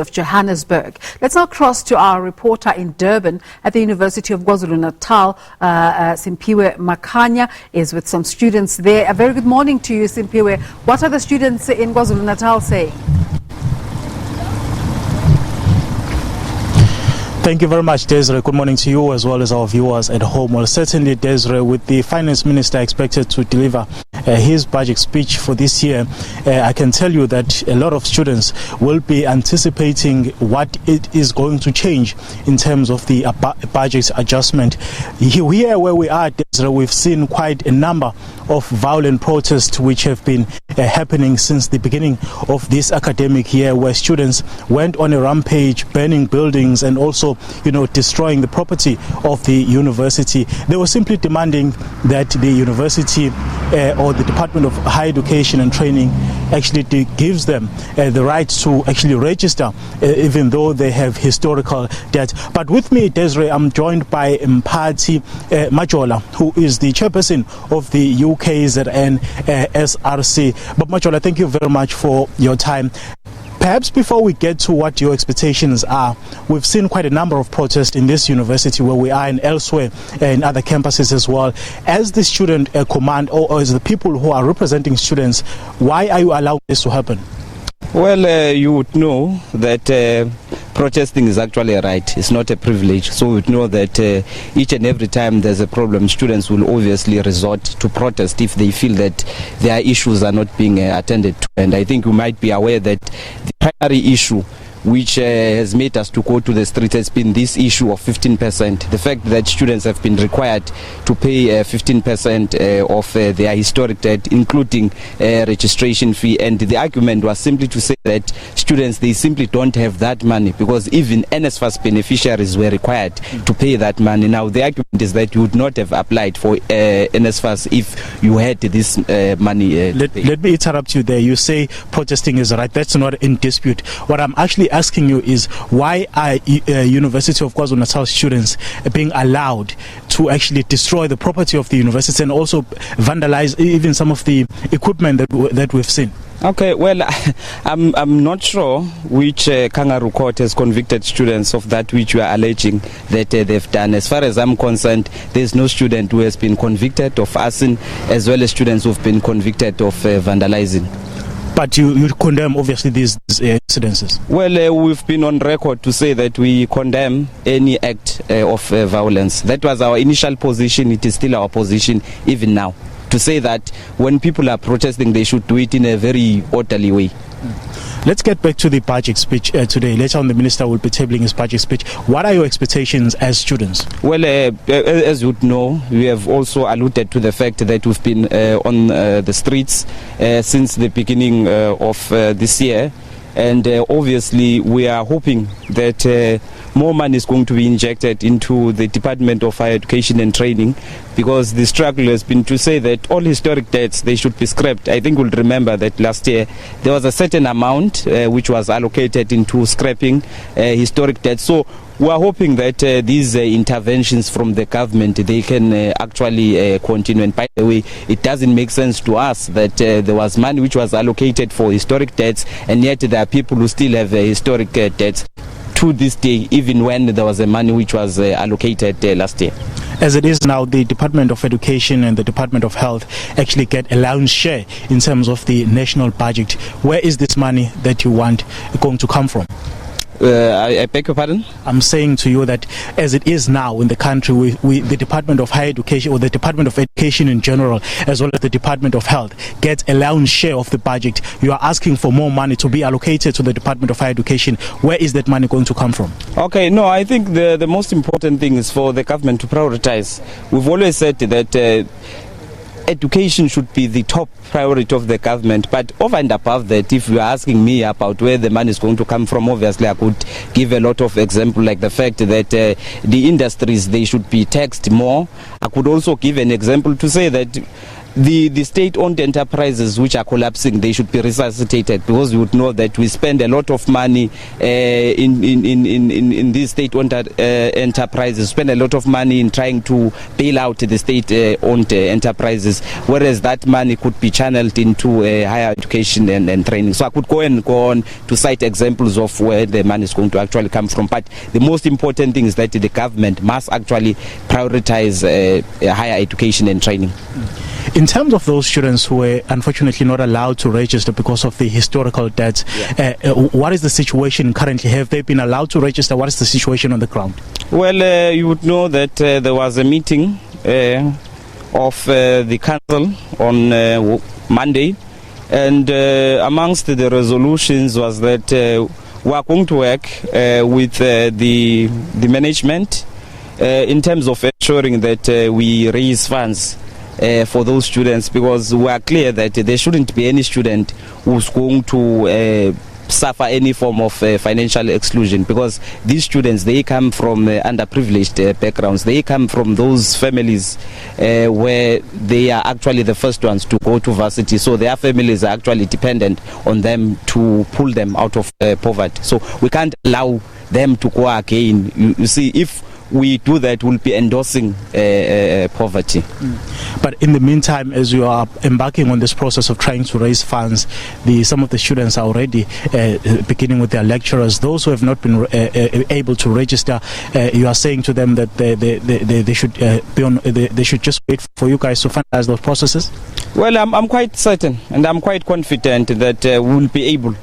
of Johannesburg. Let's now cross to our reporter in Durban at the University of KwaZulu-Natal. Simphiwe Makhanya is with some students there. A very good morning to you, Simphiwe. What are the students in KwaZulu-Natal saying? Thank you very much, Desiree. Good morning to you as well as our viewers at home. Well, certainly, Desiree, with the Finance Minister expected to deliver his budget speech for this year, I can tell you that a lot of students will be anticipating what it is going to change in terms of the budget adjustment. Here where we are, Desiree, we've seen quite a number of violent protests which have been happening since the beginning of this academic year, where students went on a rampage, burning buildings and also, destroying the property of the university. They were simply demanding that the university or the Department of Higher Education and Training actually gives them the right to actually register, even though they have historical debt. But with me, Desiree, I'm joined by Mphathi Majola, who is the chairperson of the UKZN SRC. But Majola, thank you very much for your time. Perhaps before we get to what your expectations are, we've seen quite a number of protests in this university where we are and elsewhere in other campuses as well. As the student command or as the people who are representing students, why are you allowing this to happen? Well, you would know that protesting is actually a right. It's not a privilege. So we would know that each and every time there's a problem, students will obviously resort to protest if they feel that their issues are not being attended to. And I think you might be aware that the primary issue which has made us to go to the street has been this issue of 15%. The fact that students have been required to pay 15% of their historic debt, including registration fee. And the argument was simply to say that students, they simply don't have that money, because even NSFAS beneficiaries were required to pay that money. Now, the argument is that you would not have applied for NSFAS if you had this money. Let me interrupt you there. You say protesting is right. That's not in dispute. What I'm actually asking you is, why are University of KwaZulu-Natal students being allowed to actually destroy the property of the university and also vandalize even some of the equipment that we've seen? Okay, well, I'm not sure which kangaroo court has convicted students of that which you are alleging that they've done. As far as I'm concerned, there's no student who has been convicted of arson, as well as students who've been convicted of vandalizing. But you condemn, obviously, these incidences? Well, we've been on record to say that we condemn any act of violence. That was our initial position. It is still our position even now, to say that when people are protesting, they should do it in a very orderly way. Let's get back to the budget speech today. Later on, the minister will be tabling his budget speech. What are your expectations as students? Well, as you would know, we have also alluded to the fact that we've been on the streets since the beginning of this year. And obviously, we are hoping that more money is going to be injected into the Department of Higher Education and Training, because the struggle has been to say that all historic debts, they should be scrapped. I think we'll remember that last year there was a certain amount which was allocated into scrapping historic debts. So we are hoping that these interventions from the government, they can actually continue. And by the way, it doesn't make sense to us that there was money which was allocated for historic debts, and yet there are people who still have historic debts to this day, even when there was a money which was allocated last year. As it is now, the Department of Education and the Department of Health actually get a lion's share in terms of the national budget. Where is this money that you want going to come from? I beg your pardon? I'm saying to you that as it is now in the country, the Department of Higher Education, or the Department of Education in general, as well as the Department of Health, gets a lion's share of the budget. You are asking for more money to be allocated to the Department of Higher Education. Where is that money going to come from? Okay, no, I think the most important thing is for the government to prioritize. We've always said that education should be the top priority of the government, but over and above that, if you are asking me about where the money is going to come from, obviously I could give a lot of examples, like the fact that the industries, they should be taxed more. I could also give an example to say that the state-owned enterprises which are collapsing, they should be resuscitated, because we would know that we spend a lot of money in these state-owned enterprises, spend a lot of money in trying to bail out the state-owned enterprises, whereas that money could be channeled into higher education and training. So I could go on to cite examples of where the money is going to actually come from. But the most important thing is that the government must actually prioritize higher education and training. In terms of those students who were unfortunately not allowed to register because of the historical debts, what is the situation currently? Have they been allowed to register? What is the situation on the ground? Well, you would know that there was a meeting of the council on Monday, and amongst the resolutions was that we are going to work with the management in terms of ensuring that we raise funds for those students, because we are clear that there shouldn't be any student who's going to suffer any form of financial exclusion, because these students, they come from underprivileged backgrounds. They come from those families where they are actually the first ones to go to varsity, so their families are actually dependent on them to pull them out of poverty. So we can't allow them to go again. You see, if we do that, we'll be endorsing poverty. But in the meantime, as you are embarking on this process of trying to raise funds, some of the students are already beginning with their lecturers. Those who have not been able to register, you are saying to them that they should they should just wait for you guys to finalize those processes? Well, I'm quite certain and I'm quite confident that we'll be able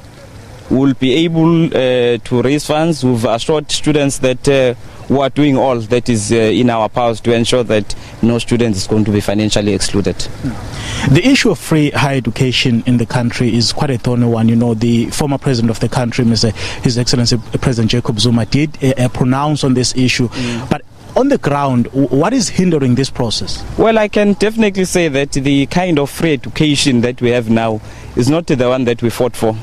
to raise funds. We've assured students that we are doing all that is in our powers to ensure that no student is going to be financially excluded. The issue of free higher education in the country is quite a thorny one. You know, the former president of the country, His Excellency President Jacob Zuma, did pronounce on this issue. But on the ground, what is hindering this process? Well, I can definitely say that the kind of free education that we have now is not the one that we fought for,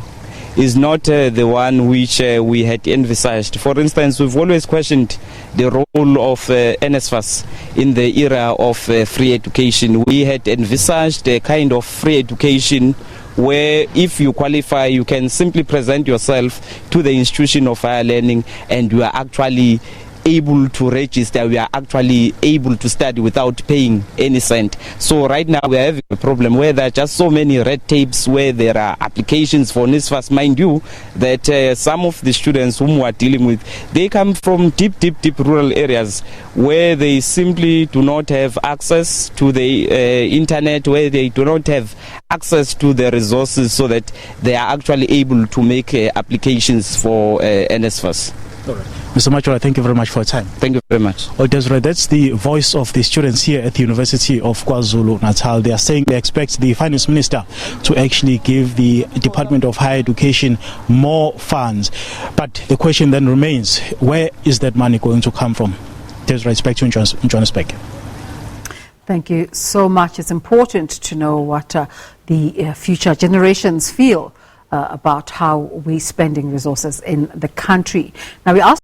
is not the one which we had envisaged. For instance, we've always questioned the role of NSFAS in the era of free education. We had envisaged a kind of free education where if you qualify, you can simply present yourself to the institution of higher learning and you are actually able to register, we are actually able to study without paying any cent. So right now we are having a problem where there are just so many red tapes, where there are applications for NSFAS. Mind you that some of the students whom we are dealing with, they come from deep rural areas where they simply do not have access to the internet, where they do not have access to the resources, so that they are actually able to make applications for NSFAS. All right. Mr. Machola, thank you very much for your time. Thank you very much. Well, Desiree, that's the voice of the students here at the University of KwaZulu-Natal. They are saying they expect the Finance Minister to actually give the Department of Higher Education more funds. But the question then remains, where is that money going to come from? Desiree, back to you in Johannesburg. Thank you so much. It's important to know what the future generations feel about how we're spending resources in the country. Now, we asked